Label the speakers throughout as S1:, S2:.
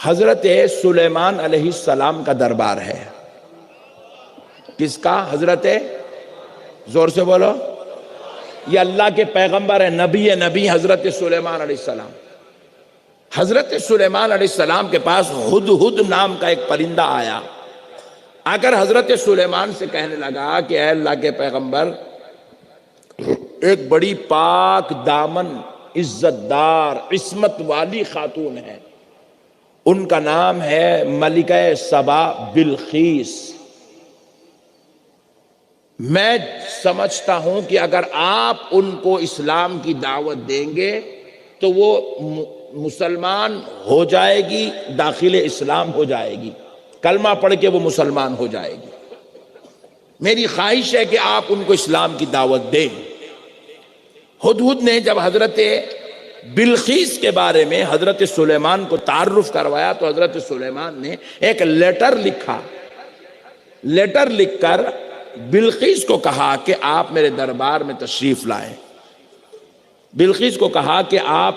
S1: حضرت سلیمان علیہ السلام کا دربار ہے. کس کا؟ حضرت، زور سے بولو. یہ اللہ کے پیغمبر ہے، نبی حضرت سلیمان علیہ السلام. حضرت سلیمان علیہ السلام کے پاس ہدہد نام کا ایک پرندہ آیا. آ کر حضرت سلیمان سے کہنے لگا کہ اے اللہ کے پیغمبر، ایک بڑی پاک دامن، عزت دار، عصمت والی خاتون ہے، ان کا نام ہے ملکہ سبا بلقیس. میں سمجھتا ہوں کہ اگر آپ ان کو اسلام کی دعوت دیں گے تو وہ مسلمان ہو جائے گی، داخل اسلام ہو جائے گی، کلمہ پڑھ کے وہ مسلمان ہو جائے گی. میری خواہش ہے کہ آپ ان کو اسلام کی دعوت دیں. ہدہد نے جب حضرت بلقیس کے بارے میں حضرت سلیمان کو تعارف کروایا تو حضرت سلیمان نے ایک لیٹر لکھا. لیٹر لکھ کر بلقیس کو کہا کہ آپ میرے دربار میں تشریف لائیں. بلقیس کو کہا کہ آپ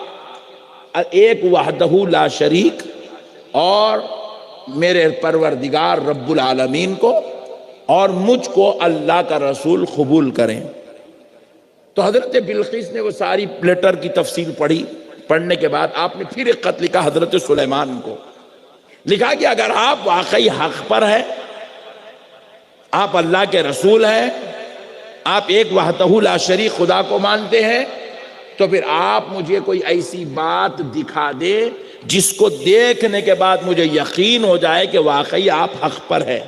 S1: ایک وحدہ لا شریک اور میرے پروردگار رب العالمین کو اور مجھ کو اللہ کا رسول قبول کریں. تو حضرت بلقیس نے وہ ساری لیٹر کی تفصیل پڑھی. پڑھنے کے بعد آپ نے پھر ایک خط لکھا حضرت سلیمان کو. لکھا کہ اگر آپ واقعی حق پر ہیں، آپ اللہ کے رسول ہیں، آپ ایک وحدہ لا شریک خدا کو مانتے ہیں، تو پھر آپ مجھے کوئی ایسی بات دکھا دے جس کو دیکھنے کے بعد مجھے یقین ہو جائے کہ واقعی آپ حق پر ہیں.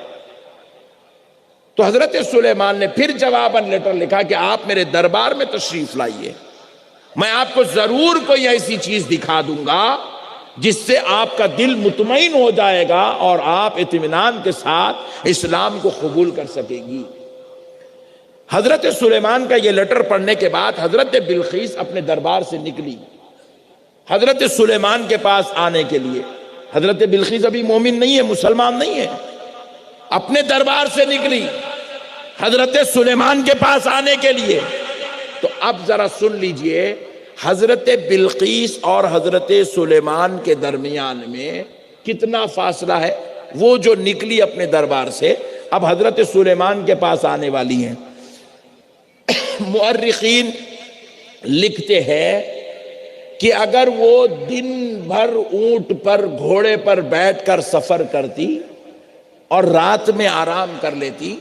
S1: تو حضرت سلیمان نے پھر جواباً لیٹر لکھا کہ آپ میرے دربار میں تشریف لائیے، میں آپ کو ضرور کوئی ایسی چیز دکھا دوں گا جس سے آپ کا دل مطمئن ہو جائے گا اور آپ اطمینان کے ساتھ اسلام کو قبول کر سکیں گی. حضرت سلیمان کا یہ لیٹر پڑھنے کے بعد حضرت بلقیس اپنے دربار سے نکلی حضرت سلیمان کے پاس آنے کے لیے. حضرت بلقیس ابھی مومن نہیں ہے، مسلمان نہیں ہے، اپنے دربار سے نکلی حضرت سلیمان کے پاس آنے کے لیے. تو اب ذرا سن لیجئے، حضرت بلقیس اور حضرت سلیمان کے درمیان میں کتنا فاصلہ ہے. وہ جو نکلی اپنے دربار سے اب حضرت سلیمان کے پاس آنے والی ہیں. مؤرخین لکھتے ہیں کہ اگر وہ دن بھر اونٹ پر، گھوڑے پر بیٹھ کر سفر کرتی اور رات میں آرام کر لیتی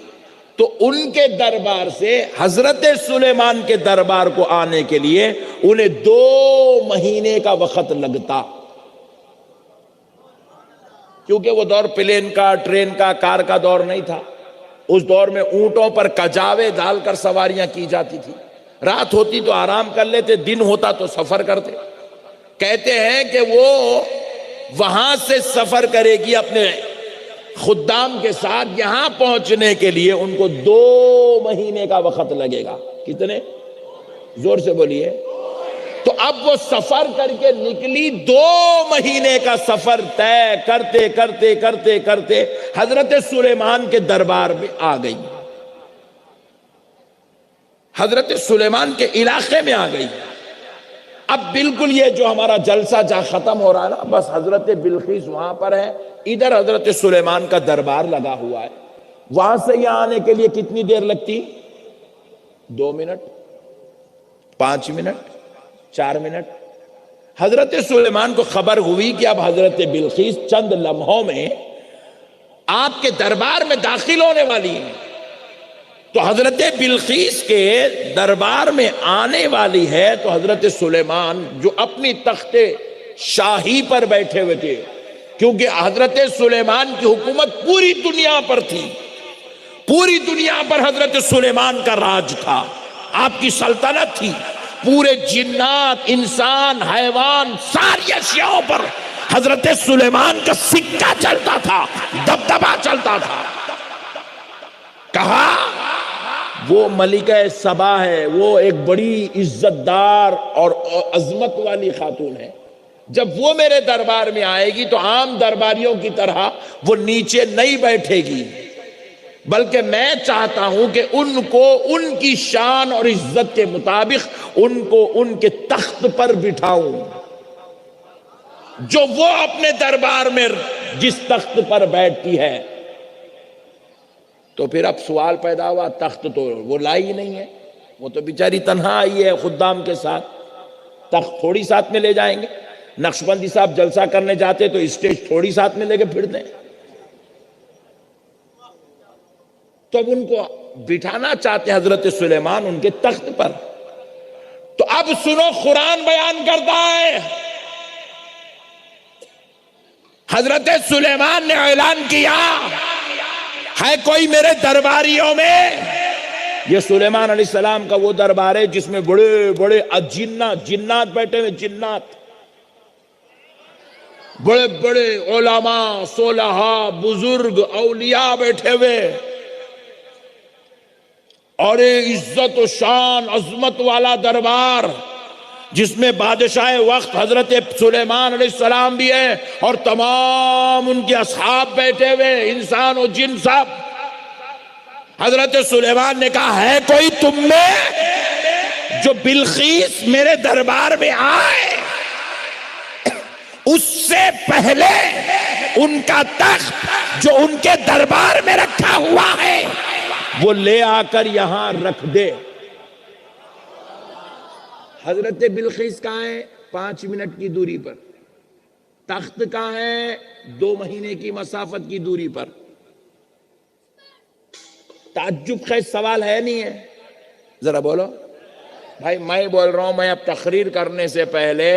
S1: تو ان کے دربار سے حضرت سلیمان کے دربار کو آنے کے لیے انہیں 2 مہینے کا وقت لگتا. کیونکہ وہ دور پلین کا، ٹرین کا، کار کا دور نہیں تھا. اس دور میں اونٹوں پر کجاوے ڈال کر سواریاں کی جاتی تھی. رات ہوتی تو آرام کر لیتے، دن ہوتا تو سفر کرتے. کہتے ہیں کہ وہ وہاں سے سفر کرے گی اپنے خدام کے ساتھ، یہاں پہنچنے کے لیے ان کو 2 مہینے کا وقت لگے گا. کتنے؟ زور سے بولیے. تو اب وہ سفر کر کے نکلی، 2 مہینے کا سفر طے کرتے کرتے کرتے کرتے حضرت سلیمان کے دربار میں آ گئی، حضرت سلیمان کے علاقے میں آ گئی. اب بالکل یہ جو ہمارا جلسہ جہاں ختم ہو رہا ہے نا، بس حضرت بلقیس وہاں پر ہے، ادھر حضرت سلیمان کا دربار لگا ہوا ہے. وہاں سے یہاں آنے کے لیے کتنی دیر لگتی؟ 2 منٹ، 5 منٹ، 4 منٹ. حضرت سلیمان کو خبر ہوئی کہ اب حضرت بلقیس چند لمحوں میں آپ کے دربار میں داخل ہونے والی ہیں. تو حضرت بلقیس کے دربار میں آنے والی ہے تو حضرت سلیمان جو اپنی تخت شاہی پر بیٹھے ہوئے تھے، کیونکہ حضرت سلیمان کی حکومت پوری دنیا پر تھی، پوری دنیا پر حضرت سلیمان کا راج تھا، آپ کی سلطنت تھی. پورے جنات، انسان، حیوان، ساری اشیاء پر حضرت سلیمان کا سکہ چلتا تھا، دبدبا چلتا تھا. کہا وہ ملکہ سبا ہے، وہ ایک بڑی عزت دار اور عظمت والی خاتون ہے، جب وہ میرے دربار میں آئے گی تو عام درباریوں کی طرح وہ نیچے نہیں بیٹھے گی، بلکہ میں چاہتا ہوں کہ ان کو ان کی شان اور عزت کے مطابق ان کو ان کے تخت پر بٹھاؤں. جو وہ اپنے دربار میں جس تخت پر بیٹھتی ہے. تو پھر اب سوال پیدا ہوا تخت تو وہ لائی ہی نہیں ہے, وہ تو بیچاری تنہا آئی ہے خدام کے ساتھ, تخت تھوڑی ساتھ میں لے جائیں گے. نقشبندی صاحب جلسہ کرنے جاتے تو اسٹیج تھوڑی ساتھ میں لے کے پھرتے ہیں. تو اب ان کو بٹھانا چاہتے حضرت سلیمان ان کے تخت پر. تو اب سنو قرآن بیان کرتا ہے, حضرت سلیمان نے اعلان کیا ہے کوئی میرے درباریوں میں. یہ سلیمان علیہ السلام کا وہ دربار ہے جس میں بڑے بڑے جنات بیٹھے ہوئے, جنات, بڑے بڑے علماء, صلحاء, بزرگ, اولیاء بیٹھے ہوئے, اور ایک عزت و شان عظمت والا دربار جس میں بادشاہ وقت حضرت سلیمان علیہ السلام بھی ہیں اور تمام ان کے اصحاب بیٹھے ہوئے, انسان و جن سب. حضرت سلیمان نے کہا ہے کوئی تم میں جو بلقیس میرے دربار میں آئے اس سے پہلے ان کا تخت جو ان کے دربار میں رکھا ہوا ہے وہ لے آ کر یہاں رکھ دے. حضرت بلقیس کہاں ہے؟ 5 منٹ کی دوری پر. تخت کہاں ہے؟ 2 مہینے کی مسافت کی دوری پر. تعجب خیز سوال ہے نہیں ہے؟ ذرا بولو بھائی. میں بول رہا ہوں, میں اب تقریر کرنے سے پہلے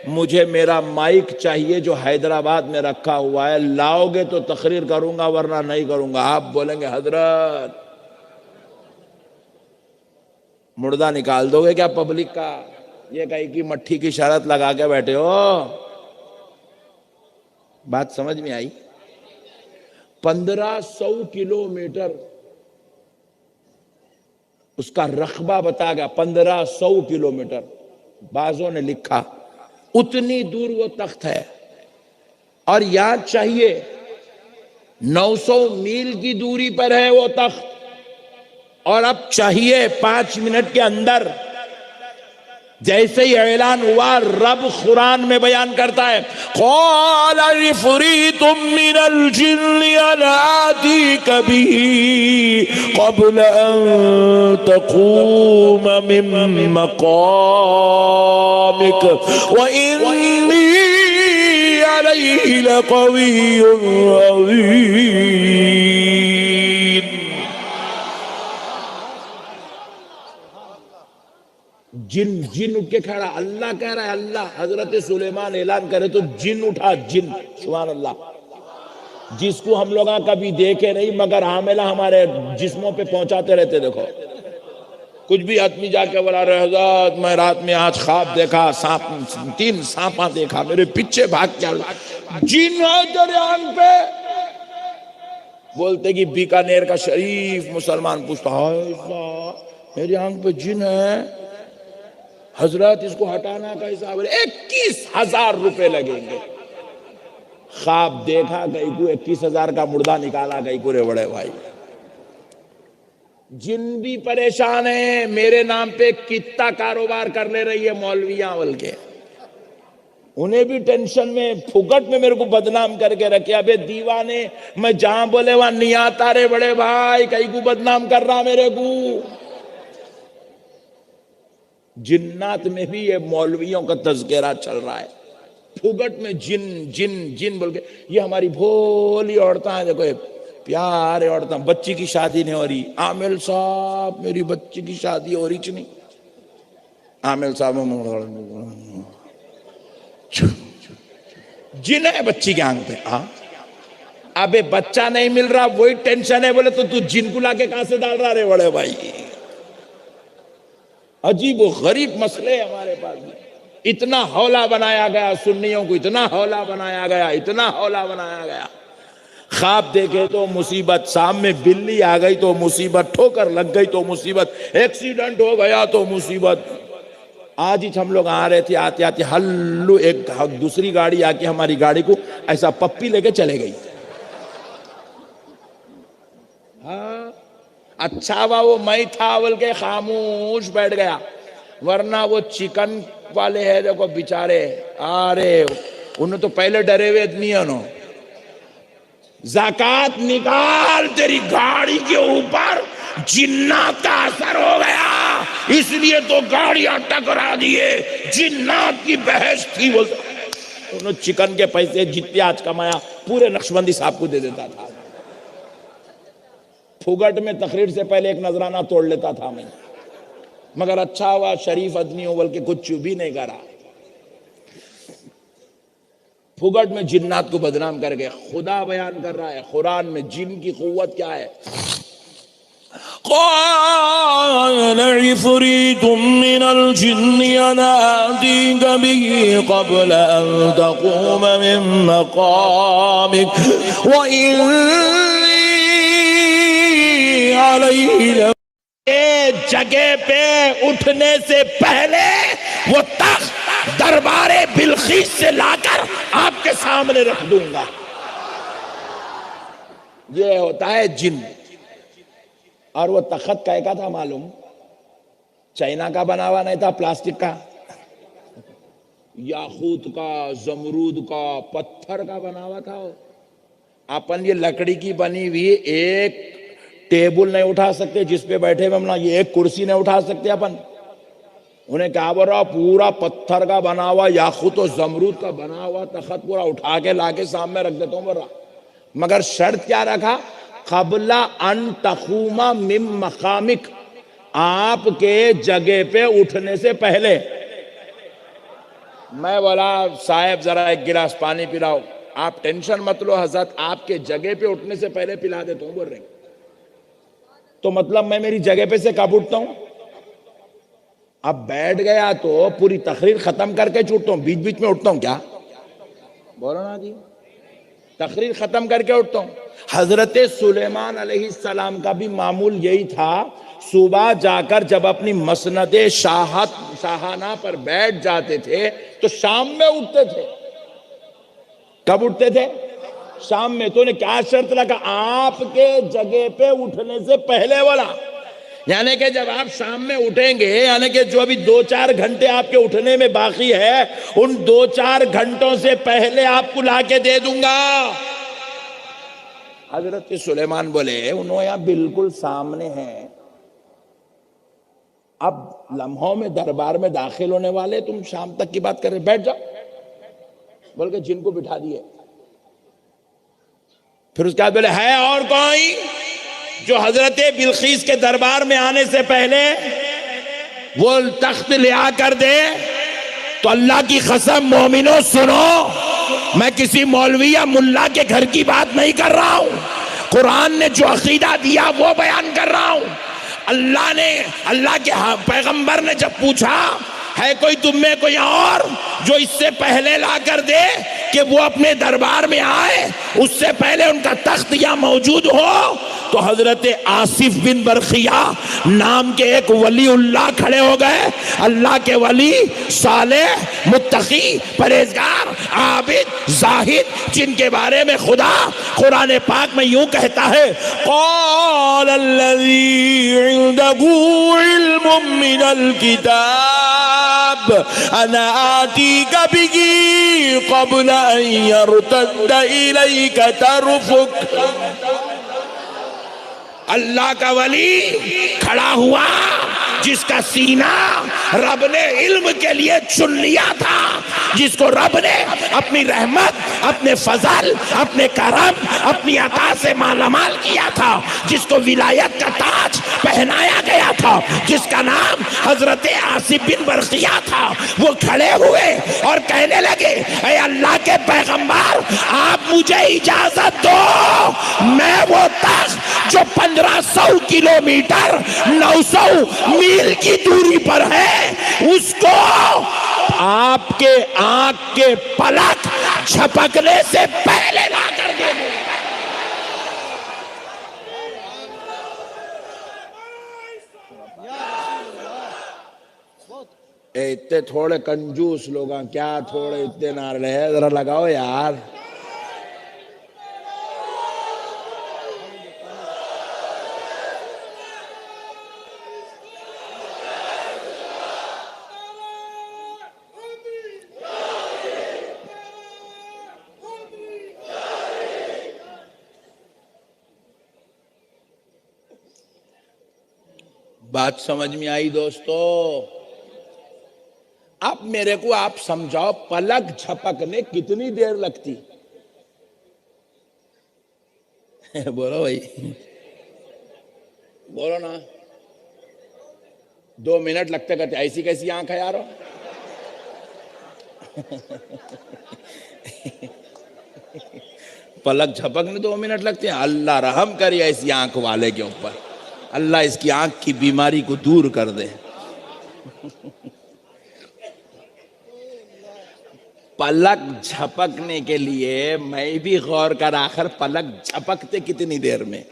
S1: مجھے میرا مائک چاہیے جو حیدرآباد میں رکھا ہوا ہے. لاؤ گے تو تقریر کروں گا ورنہ نہیں کروں گا. آپ بولیں گے حضرت مردہ نکال دو گے کیا پبلک کا؟ یہ کہیں کہ مٹھی کی شرط لگا کے بیٹھے ہو. بات سمجھ میں آئی؟ 1500 کلومیٹر اس کا رقبہ بتا گیا. 1500 کلومیٹر بعضوں نے لکھا اتنی دور وہ تخت ہے. اور یاد چاہیے 900 میل کی دوری پر ہے وہ تخت. اور اب چاہیے 5 منٹ کے اندر جیسے ہی اعلان ہوا رب قرآن میں بیان کرتا ہے قال عفریت من الجن انا آتیک به قبل ان تقوم من مقامک وانی علیہ لقوی امین. جن اٹھ کے کھڑا. اللہ کہہ رہا ہے, اللہ حضرت سلیمان اعلان کرے تو جن اٹھا, جن. سبحان اللہ. جس کو ہم لوگ کبھی دیکھے نہیں مگر حاملہ ہمارے جسموں پہ پہنچاتے رہتے. دیکھو کچھ بھی آدمی جا کے بولا رہے حضرت میں رات میں آج خواب دیکھا, 3 سانپاں دیکھا میرے پیچھے بھاگ کے. جن ہے تیرے آنکھ پہ. بولتے کہ بیکانیر کا شریف مسلمان پوچھتا میری آنکھ پہ جن ہے حضرت اس کو ہٹانا کا حساب 21,000 روپے لگیں گے. خواب دیکھا کئی کو 21,000 کا مردہ نکالا کئی کو. رے بڑے بھائی جن بھی پریشان ہیں. میرے نام پہ کتنا کاروبار کر لے رہی ہے مولویاں بول کے. انہیں بھی ٹینشن میں پھگٹ میں میرے کو بدنام کر کے رکھے. ابے دیوانے میں جہاں بولے وہاں نہیں آتا. رے بڑے بھائی کئی کو بدنام کر رہا میرے کو. جنات میں بھی یہ مولویوں کا تذکرہ چل رہا ہے. پھگٹ میں جن جن جن بول کے. یہ ہماری بھولی عورتیں ہیں. دیکھو پیارے عورتیں. بچی کی شادی نہیں ہو رہی. عامل صاحب میری بچی کی شادی ہو رہی چ نہیں. عامل صاحب جن ہے بچی کے آنکھ پہ. ہاں ابے بچہ نہیں مل رہا وہی ٹینشن ہے. بولے تو جن کو لا کے کہاں سے ڈال رہا رے بڑے بھائی. عجیب و غریب مسئلے ہمارے پاس بھی. اتنا ہولا بنایا گیا سنیوں کو, اتنا ہولا بنایا گیا, اتنا ہولا بنایا گیا. خواب دیکھے تو مصیبت, سامنے بلی آ گئی تو مصیبت, ٹھوکر لگ گئی تو مصیبت, ایکسیڈنٹ ہو گیا تو مصیبت. آج ہی ہم لوگ آ رہے تھے, آتے آتے ہلو ایک دوسری گاڑی آ کے ہماری گاڑی کو ایسا پپی لے کے چلے گئی. ہاں اچھا وہ میں تھا بول کے خاموش بیٹھ گیا. ورنہ وہ چکن والے ہیں دیکھو بیچارے. ارے انہوں تو پہلے ڈرے ہوئے آدمی ہیں. انہوں زکات نکال, تیری گاڑی کے اوپر جنات کا اثر ہو گیا, اس لیے تو گاڑیاں ٹکرا دیے, جنات کی بحث تھی. وہ انہوں چکن کے پیسے جتنے آج کمایا پورے نقشبندی صاحب کو دے دیتا تھا. پھگٹ میں تقریر سے پہلے ایک نذرانہ توڑ لیتا تھا میں, مگر اچھا ہوا شریف آدمی ہو بلکہ کچھ بھی نہیں کرا. پھگٹ میں جنات کو بدنام کر گئے. خدا بیان کر رہا ہے قرآن میں جن کی قوت کیا ہے.
S2: قال عفريت من الجن يناديك به قبل أن تقوم من مقامك وإني عليه
S1: جگہ پہ اٹھنے سے پہلے وہ تخت دربار بلقیس سے لا کر آپ کے سامنے رکھ دوں گا. یہ ہوتا ہے جن. اور وہ تخت کہے کا تھا معلوم؟ چائنا کا بنا ہوا نہیں تھا, پلاسٹک کا, یاقوت کا, زمرود کا, پتھر کا بنا ہوا تھا. اپن یہ لکڑی کی بنی ہوئی ایک ٹیبل نہیں اٹھا سکتے جس پہ بیٹھے ہوئے, یہ ایک کرسی نہیں اٹھا سکتے اپن. انہیں کیا بول رہا, پورا پتھر کا بنا ہوا, یاقوت و زمرود کا بنا ہوا تخت پورا اٹھا کے لا کے سامنے رکھ دیتا ہوں بول رہا. مگر شرط کیا رکھا؟ قبل ان تقوم من مقامک, آپ کے جگہ پہ اٹھنے سے پہلے. میں بولا صاحب ذرا ایک گلاس پانی پلاؤ. آپ ٹینشن مت لو حضرت, آپ کے جگہ پہ اٹھنے سے پہلے پلا دیتا ہوں بول رہے. تو مطلب میں میری جگہ پہ سے کب اٹھتا ہوں؟ اب بیٹھ گیا تو پوری تقریر ختم کر کے چھوٹتا ہوں, بیچ بیچ میں اٹھتا ہوں کیا؟ بولو نا جی, تقریر ختم کر کے اٹھتا ہوں. حضرت سلیمان علیہ السلام کا بھی معمول یہی تھا. صبح جا کر جب اپنی مسند شاہانہ پر بیٹھ جاتے تھے تو شام میں اٹھتے تھے. کب اٹھتے تھے؟ شام میں. تو نے کیا شرط لگا؟ آپ کے جگہ پہ اٹھنے سے پہلے والا. یعنی کہ جب آپ شام میں اٹھیں گے, یعنی کہ جو ابھی 2-4 گھنٹے آپ کے اٹھنے میں باقی ہے, ان 2-4 گھنٹوں سے پہلے آپ کو لا کے دے دوں گا. حضرت سلیمان بولے انہوں یہاں بالکل سامنے ہیں, اب لمحوں میں دربار میں داخل ہونے والے, تم شام تک کی بات کر رہے, بیٹھ جاؤ بول کے جن کو بٹھا دیے. پھر اس کے بعد بولے ہے اور کوئی جو حضرت بلقیس کے دربار میں آنے سے پہلے وہ تخت لیا کر دے؟ تو اللہ کی قسم مومنوں سنو, میں کسی مولوی یا ملا کے گھر کی بات نہیں کر رہا ہوں, قرآن نے جو عقیدہ دیا وہ بیان کر رہا ہوں. اللہ کے پیغمبر نے جب پوچھا ہے کوئی تم میں کوئی اور جو اس سے پہلے لا کر دے کہ وہ اپنے دربار میں آئے, اس سے پہلے ان کا تخت یا موجود ہو, تو حضرت آصف بن برخیہ نام کے ایک ولی اللہ کھڑے ہو گئے. اللہ کے ولی, صالح, متقی, پرہیزگار, عابد, زاہد, جن کے بارے میں خدا قرآن پاک میں یوں کہتا ہے قال الذی عنده علم من الكتاب انا آتیک به قبل ان يرتد الیک طرفک. اللہ کا ولی کھڑا ہوا جس کا سینہ رب نے علم کے لیے چن لیا تھا, جس کو رب نے اپنی رحمت, اپنے فضل, اپنے کرم, اپنی عطا سے مالا مال کیا تھا, جس کو ولایت کا تاج پہنایا گیا تھا, جس کا نام حضرت آصف بن برخیہ تھا. وہ کھڑے ہوئے اور کہنے لگے اے اللہ کے پیغمبر, آپ مجھے اجازت دو, میں وہ تخت جو 1500 کلومیٹر 900 میل کی دوری پر ہے, اس کو آپ کے آنکھ کے پلک جھپکنے سے پہلے لا کر دے دوں. اتنے تھوڑے کنجوس لوگ ہیں کیا, تھوڑے اتنے نعرے ہیں, ذرا لگاؤ یار. بات سمجھ میں آئی دوستو؟ اب میرے کو آپ سمجھاؤ پلک جھپکنے کتنی دیر لگتی؟ بولو بھائی، بولو نا۔ 2 منٹ لگتے کرتے، ایسی کیسی آنکھ ہے یارو؟ پلک جھپکنے 2 منٹ لگتے ہیں؟ اللہ رحم کری ایسی آنکھ والے کے اوپر، اللہ اس کی آنکھ کی بیماری کو دور کر دے۔ پلک جھپکنے کے لیے میں بھی غور کر، آخر پلک جھپکتے کتنی دیر میں؟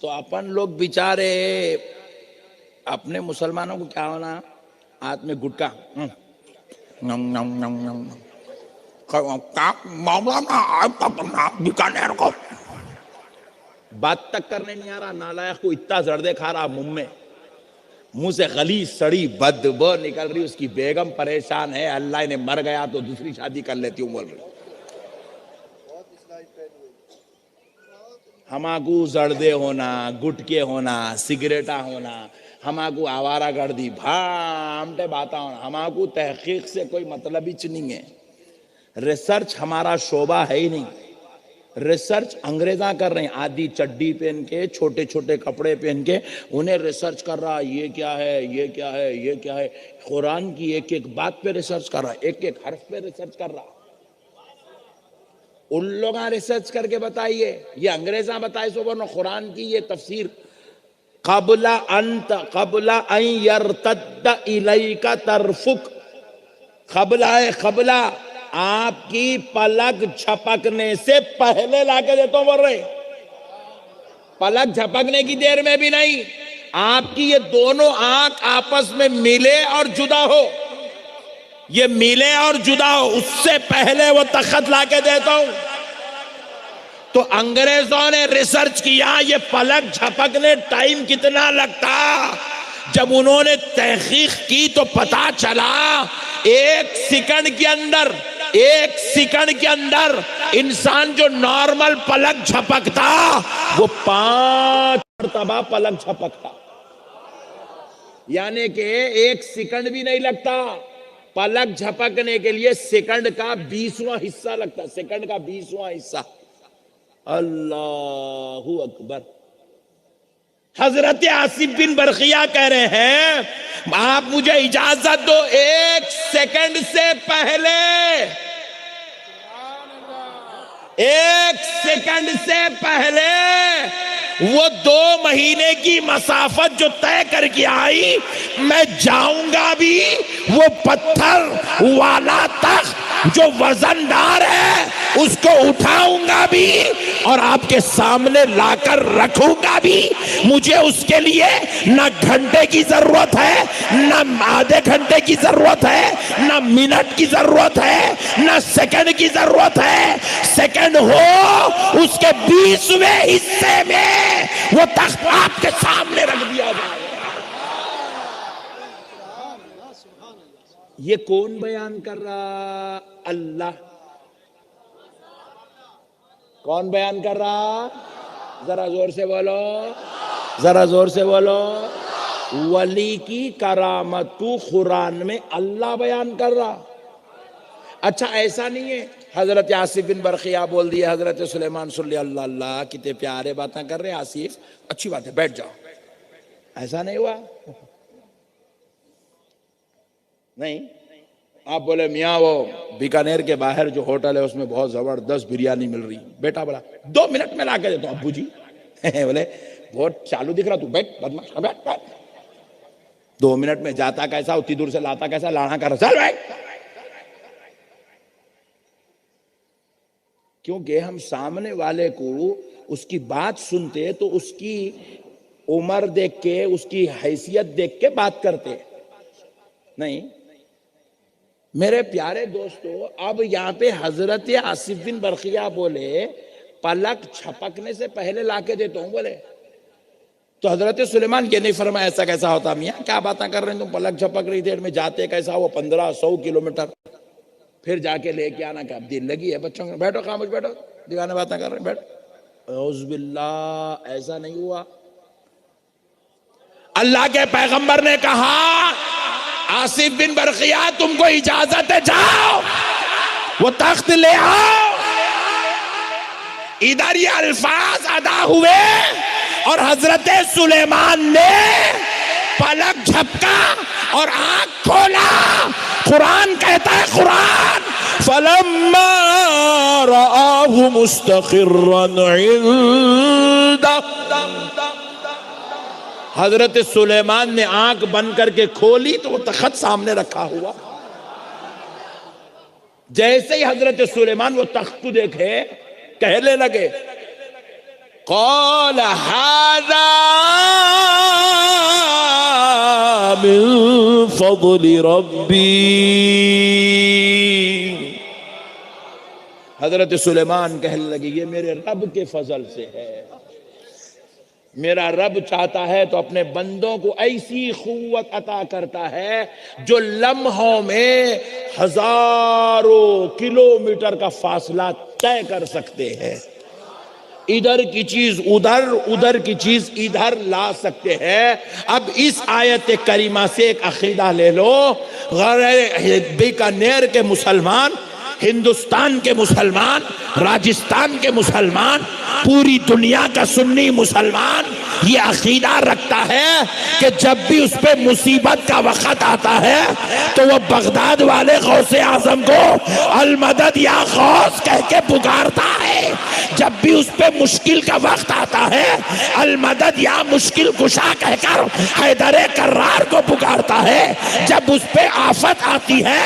S1: تو اپن لوگ بیچارے، اپنے مسلمانوں کو کیا ہونا، ہاتھ میں گٹکا، بیکانیر کو بات تک کرنے نہیں آ رہا، نالائق کو اتنا زردے کھا رہا منہ سے غلیظ سڑی بدبو نکل رہی، اس کی بیگم پریشان ہے، اللہ نے مر گیا تو دوسری شادی کر لیتی ہوں بول رہی۔ ہماکو زردے ہونا، گٹکے ہونا، سگریٹا ہونا، ہماکو آوارہ گردی بھامٹے باتا ہونا، ہماکو تحقیق سے کوئی مطلب ہی نہیں ہے۔ ریسرچ ہمارا شعبہ ہے ہی نہیں۔ ریسرچ انگریزاں کر رہے ہیں، آدھی چڈی پہن کے، چھوٹے چھوٹے کپڑے پہن کے، انہیں ریسرچ کر رہا، یہ کیا ہے، یہ کیا ہے، یہ کیا ہے۔ قرآن کی ایک ایک بات پہ ریسرچ کر رہا، ایک ایک حرف پہ ریسرچ کر رہا۔ ان لوگاں ریسرچ کر کے بتائیے، یہ انگریزاں بتائے سو ورنہ قرآن کی یہ تفسیر قبل ان یرتد الیک طرفک، قبل آپ کی پلک جھپکنے سے پہلے لا کے دیتا ہوں بول رہے، پلک جھپکنے کی دیر میں بھی نہیں، آپ کی یہ دونوں آنکھ آپس میں ملے اور جدا ہو، یہ ملے اور جدا ہو، اس سے پہلے وہ تخت لا کے دیتا ہوں۔ تو انگریزوں نے ریسرچ کیا یہ پلک جھپکنے ٹائم کتنا لگتا، جب انہوں نے تحقیق کی تو پتا چلا 1 سیکنڈ کے اندر انسان جو نارمل پلک جھپکتا وہ 5 مرتبہ پلک جھپکتا، یعنی کہ 1 سیکنڈ بھی نہیں لگتا پلک جھپکنے کے لیے، سیکنڈ کا 20واں حصہ لگتا، سیکنڈ کا 20واں حصہ۔ اللہ اکبر۔ حضرت آصف بن برقیہ کہہ رہے ہیں آپ مجھے اجازت دو، 1 سیکنڈ سے پہلے، 1 سیکنڈ سے پہلے وہ 2 مہینے کی مسافت جو طے کر کے آئی، میں جاؤں گا بھی وہ پتھر والا تخت جو وزن دار ہے اس کو اٹھاؤں گا بھی اور آپ کے سامنے لا کر رکھوں گا بھی۔ مجھے اس کے لیے نہ گھنٹے کی ضرورت ہے، نہ آدھے گھنٹے کی ضرورت ہے، نہ منٹ کی ضرورت ہے، نہ سیکنڈ کی ضرورت ہے۔ سیکنڈ ہو اس کے 20ویں حصے میں وہ تخت آپ کے سامنے رکھ دیا جائے۔ یہ کون بیان کر رہا؟ اللہ۔ کون بیان کر رہا؟ ذرا زور سے بولو، ذرا زور سے بولو۔ ولی کی کرامت قرآن میں اللہ بیان کر رہا۔ اچھا ایسا نہیں ہے حضرت آصف بن برقیہ بول دیے حضرت سلیمان صلی اللہ اللہ کتنے پیارے باتیں کر رہے آصف، اچھی بات ہے بیٹھ جاؤ، ایسا نہیں ہوا؟ نہیں، آپ بولے میاں وہ بیکانیر کے باہر جو ہوٹل ہے اس میں بہت زبردست بریانی مل رہی، بیٹا بولا 2 منٹ میں لا کے دیتا ہوں ابو جی۔ بولے بہت چالو دکھ رہا تو بیٹھ بدماش، بیٹھ۔ 2 منٹ میں جاتا کیسا، اتنی دور سے لاتا کیسا، لانا کر چل بیٹھ۔ کیونکہ ہم سامنے والے کو اس کی بات سنتے تو اس کی عمر دیکھ کے، اس کی حیثیت دیکھ کے بات کرتے، نہیں۔ میرے پیارے دوستو، اب یہاں پہ حضرت آصف بن برقیہ بولے پلک چھپکنے سے پہلے لا کے دیتا ہوں بولے، تو حضرت سلیمان یہ نہیں فرمایا ایسا کیسا ہوتا میاں، کیا باتیں کر رہے ہیں تم، پلک چھپک رہی دیر میں جاتے کیسا وہ 1500 کلومیٹر، پھر جا کے لے کے آنا، کہ اب دل لگی ہے بچوں کو، بیٹھو خاموش بیٹھو، دیوانے باتیں کر رہے ہیں بیٹھو۔ اعوذ باللہ، ایسا نہیں ہوا۔ اللہ کے پیغمبر نے کہا آصف بن برقیہ تم کو اجازت ہے، جاؤ وہ تخت لے آؤ۔ ادھر یہ الفاظ ادا ہوئے اور حضرت سلیمان نے پلک جھپکا اور آنکھ کھولا۔ قرآن کہتا ہے، قرآن
S2: فلما رآه مستقرا عنده،
S1: حضرت سلیمان نے آنکھ بند کر کے کھولی تو وہ تخت سامنے رکھا ہوا۔ جیسے ہی حضرت سلیمان وہ تخت کو دیکھے کہنے لگے
S2: قال هذا من فضل ربی،
S1: حضرت سلیمان کہنے لگے یہ میرے رب کے فضل سے ہے۔ میرا رب چاہتا ہے تو اپنے بندوں کو ایسی قوت عطا کرتا ہے جو لمحوں میں ہزاروں کلومیٹر کا فاصلہ طے کر سکتے ہیں، ادھر کی چیز ادھر، ادھر کی چیز ادھر لا سکتے ہیں۔ اب اس آیت کریمہ سے ایک عقیدہ لے لو، بیکانیر کے مسلمان، ہندوستان کے مسلمان، راجستھان کے مسلمان، پوری دنیا کا سنی مسلمان یہ عقیدہ رکھتا ہے کہ جب بھی اس پہ مصیبت کا وقت آتا ہے تو وہ بغداد والے غوث اعظم کو المدد یا غوث کہہ کے پکارتا ہے۔ جب بھی اس پہ مشکل کا وقت آتا ہے المدد یا مشکل کشا کہہ کر حیدر کرار کو پکارتا ہے۔ جب اس پہ آفت آتی ہے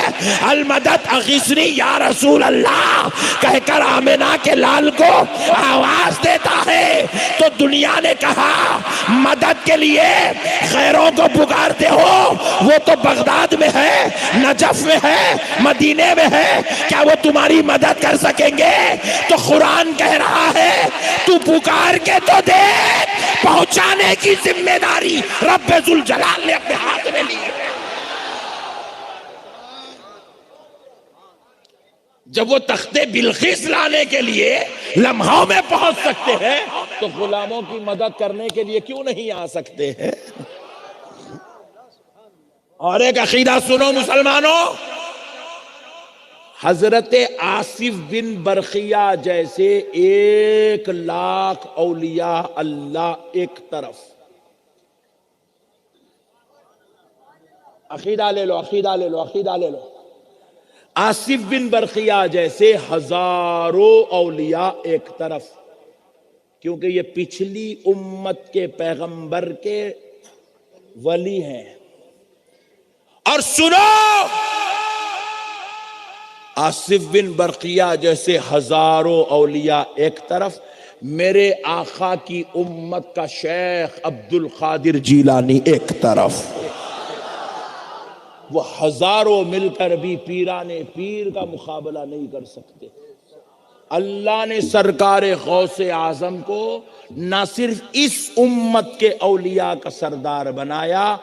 S1: المدد اغیثنی یا رسول اللہ کہہ کر آمنہ کے لال کو آواز دیتا ہے۔ تو دنیا نے کہا مدد کے لیے غیروں کو پکارتے ہو، وہ تو بغداد میں ہے، نجف میں ہے، مدینے میں ہے، کیا وہ تمہاری مدد کر سکیں گے؟ تو قرآن کہہ رہا ہے تو پکار کے تو دیکھ، پہنچانے کی ذمہ داری رب ذوالجلال نے اپنے ہاتھ میں لی ہے۔ جب وہ تخت بلقیس لانے کے لیے لمحوں میں پہنچ سکتے ہیں تو غلاموں کی مدد کرنے کے لیے کیوں نہیں آ سکتے ہیں؟ اور ایک عقیدہ سنو مسلمانوں، حضرت آصف بن برقیہ جیسے 1,00,000 اولیاء اللہ ایک طرف، عقیدہ لے لو، عقیدہ لے لو، عقیدہ لے لو، آصف بن برقیہ جیسے ہزاروں اولیاء ایک طرف، کیونکہ یہ پچھلی امت کے پیغمبر کے ولی ہیں۔ اور سنو، آصف بن برقیہ جیسے ہزاروں اولیاء ایک طرف، میرے آقا کی امت کا شیخ عبد القادر جیلانی ایک طرف، وہ ہزاروں مل کر بھی پیران پیر کا مقابلہ نہیں کر سکتے۔ اللہ نے سرکار غوث اعظم کو نہ صرف اس امت کے اولیاء کا سردار بنایا،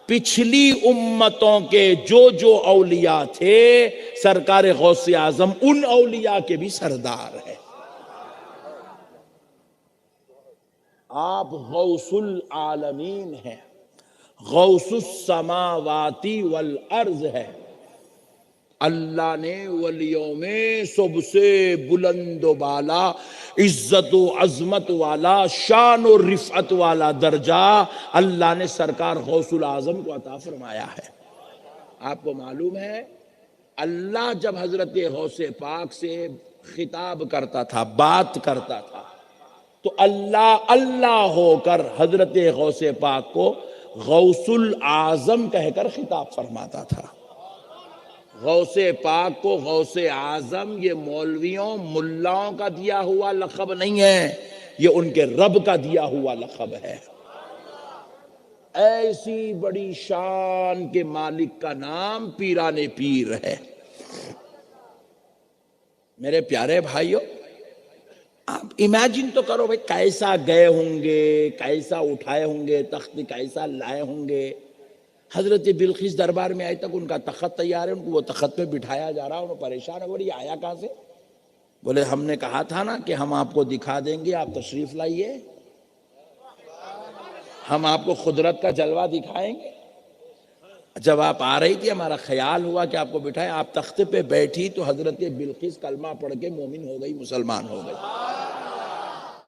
S1: پچھلی امتوں کے جو اولیاء تھے سرکار غوث اعظم ان اولیاء کے بھی سردار ہے۔ آپ غوث العالمین ہیں، غوث السماواتی والارض ہے۔ اللہ نے ولیوں میں سب سے بلند و بالا، عزت و عظمت والا، شان و رفعت والا درجہ اللہ نے سرکار غوث العظم کو عطا فرمایا ہے۔ آپ کو معلوم ہے اللہ جب حضرت غوث پاک سے خطاب کرتا تھا، بات کرتا تھا، تو اللہ ہو کر حضرت غوث پاک کو غوث العظم کہہ کر خطاب فرماتا تھا۔ غوث پاک کو غوث اعظم یہ مولویوں ملاؤں کا دیا ہوا لقب نہیں ہے، یہ ان کے رب کا دیا ہوا لقب ہے۔ ایسی بڑی شان کے مالک کا نام پیران پیر ہے۔ میرے پیارے بھائیو، آپ امیجن تو کرو بھائی کیسا گئے ہوں گے، کیسا اٹھائے ہوں گے تخت، کیسا لائے ہوں گے۔ حضرت بلقیس دربار میں آئے تک ان کا تخت تیار ہے، ان کو وہ تخت پہ بٹھایا جا رہا ہے، انہوں پریشان ہے، بولے یہ آیا کہاں سے؟ بولے ہم نے کہا تھا نا کہ ہم آپ کو دکھا دیں گے، آپ تشریف لائیے۔ ہم آپ کو قدرت کا جلوہ دکھائیں گے. جب آپ آ رہی تھی ہمارا خیال ہوا کہ آپ کو بٹھائے، آپ تختے پہ بیٹھی تو حضرت بلقیس کلمہ پڑھ کے مومن ہو گئی، مسلمان ہو گئی.